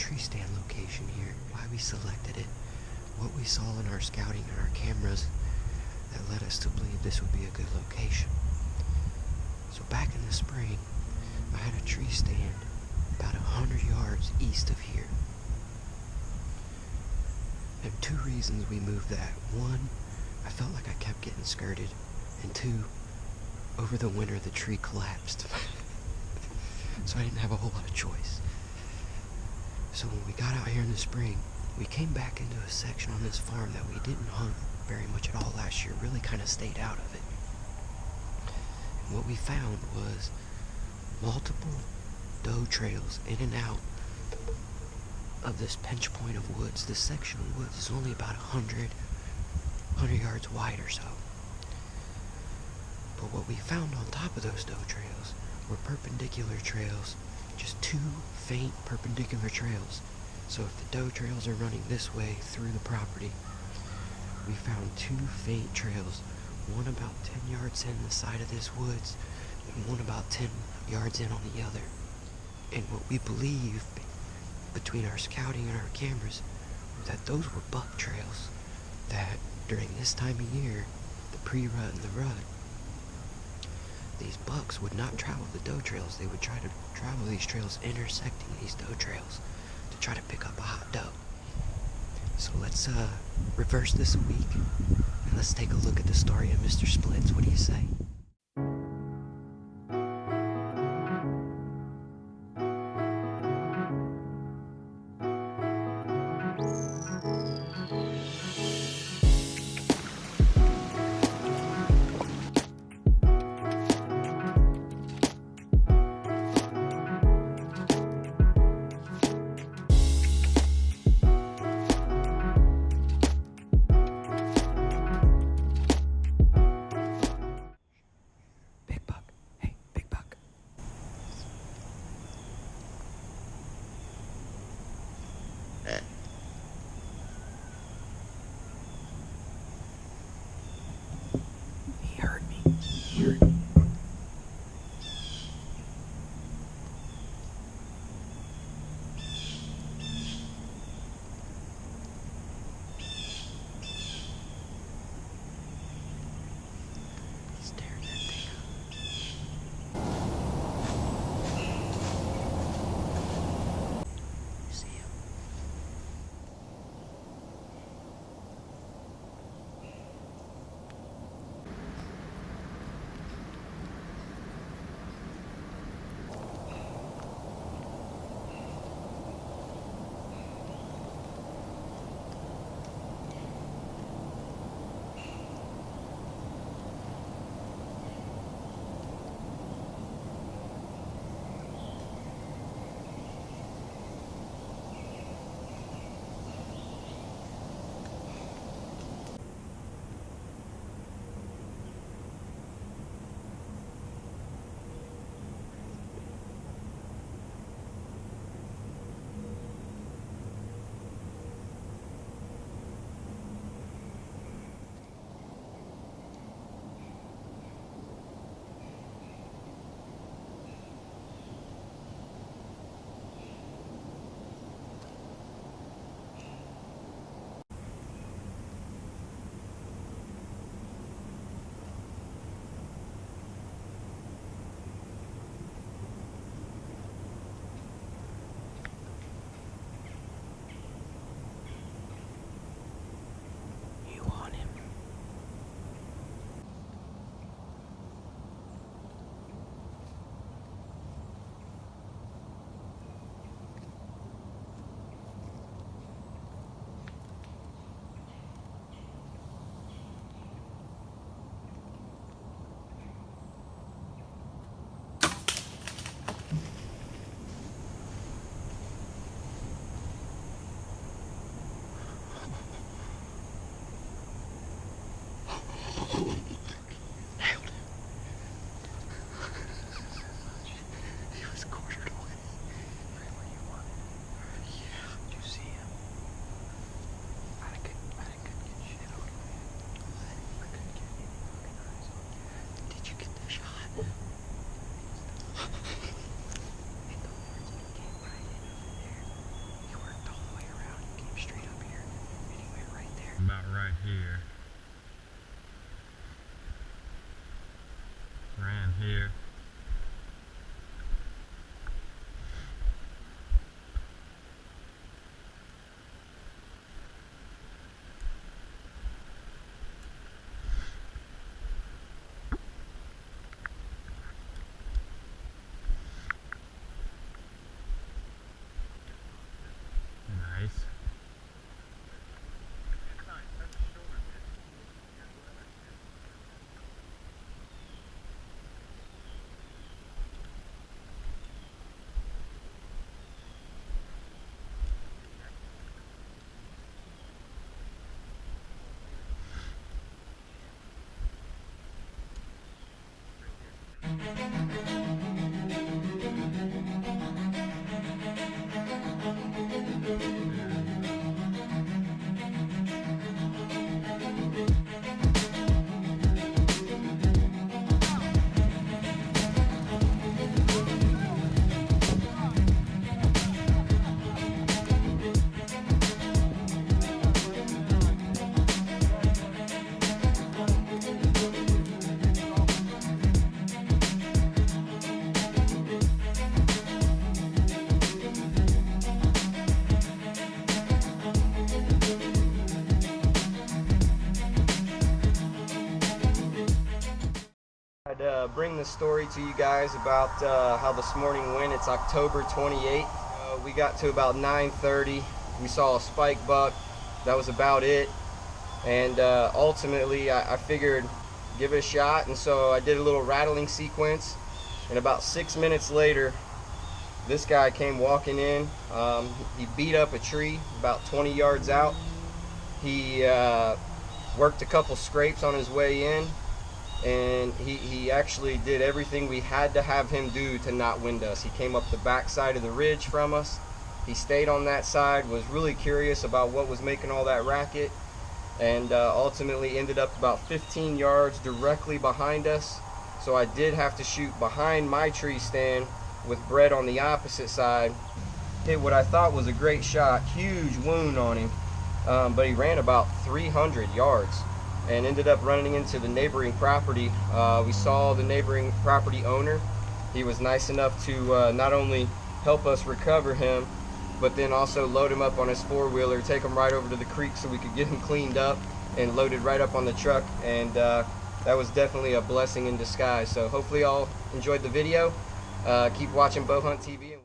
tree stand location here, why we selected it, what we saw in our scouting and our cameras that led us to believe this would be a good location. So back in the spring, I had a tree stand about 100 yards east of here. And two reasons we moved that. One, I felt like I kept getting skirted. And two, over the winter the tree collapsed. So I didn't have a whole lot of choice. So when we got out here in the spring, we came back into a section on this farm that we didn't hunt very much at all last year, really kind of stayed out of it. And what we found was multiple doe trails in and out of this pinch point of woods. This section of woods is only about 100 yards wide or so. But what we found on top of those doe trails were perpendicular trails, just two faint perpendicular trails. So if the doe trails are running this way through the property, we found two faint trails, one about 10 yards in the side of this woods and one about 10 yards in on the other. And what we believe, between our scouting and our cameras, was that those were buck trails, that during this time of year, the pre-rut and the rut, these bucks would not travel the doe trails. They would try to travel these trails intersecting these doe trails to try to pick up a hot doe. So let's reverse this a week and let's take a look at the story of Mr. Splitz. What do you say? here. Ran here. Nice. I'd bring this story to you guys about how this morning went. It's October 28th. We got to about 9:30. We saw a spike buck. That was about it. And ultimately, I figured give it a shot. And so I did a little rattling sequence. And about 6 minutes later, this guy came walking in. He beat up a tree about 20 yards out. He worked a couple scrapes on his way in. And he actually did everything we had to have him do to not wind us. He came up the back side of the ridge from us. He stayed on that side, was really curious about what was making all that racket, and ultimately ended up about 15 yards directly behind us. So I did have to shoot behind my tree stand with Brett on the opposite side. Hit what I thought was a great shot, huge wound on him, but he ran about 300 yards. And ended up running into the neighboring property. We saw the neighboring property owner. He was nice enough to not only help us recover him, but then also load him up on his four-wheeler, take him right over to the creek so we could get him cleaned up and loaded right up on the truck. And that was definitely a blessing in disguise. So hopefully y'all enjoyed the video. Keep watching BowhunTV.